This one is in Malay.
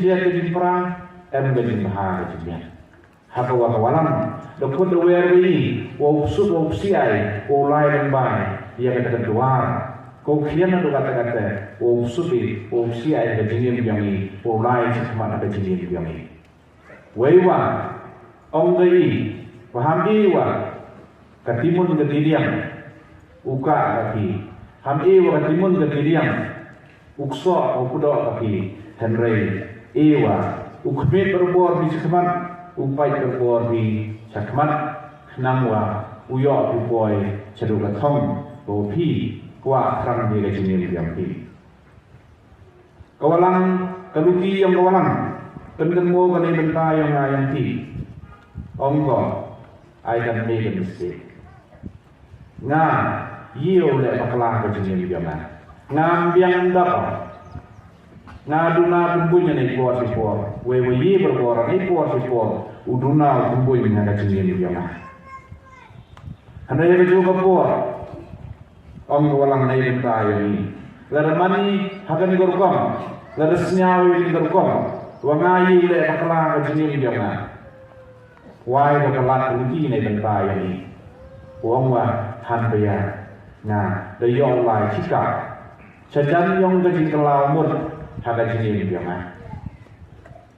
dia ke perang ke bahar ke haka walam dokun dower ini wa usut wa usiai wa lai dan bai dia kata keluar kau kian do kata wa usuti wa usiai ke jinin yami wa lai sama ke jinin yami wewa ong dei pahami wa katimun ke diriang uka kaki hami wa katimun ke diriang ukso wa kudo kaki henry ewa ukmit berbor di sekeman upai berbor di sekeman nangwa uyo upoi cedu katong bopi kuat terang di kecil yang pi kawalang kaluki yang kawalang tentang mo kanai benta yang ti ongko ai kan me kan mesti nga yio le bakla kecil yang ngam biang dapat ngaduna tumbunya ni kuat sipor, wewe ye berbora ni kuat sipor, uduna tumbunya nak cingin dia mah. Anda yang juga kuat, om walang nai benta ini. Lada mani hakan gorkom, lada senyawi gorkom, wangai le bakla cingin dia mah. Wai bakla rugi nai benta ini. Wong wa han bayar, na the yong lai cika, sejan yong kecil kelau mur. Haka jini dia mah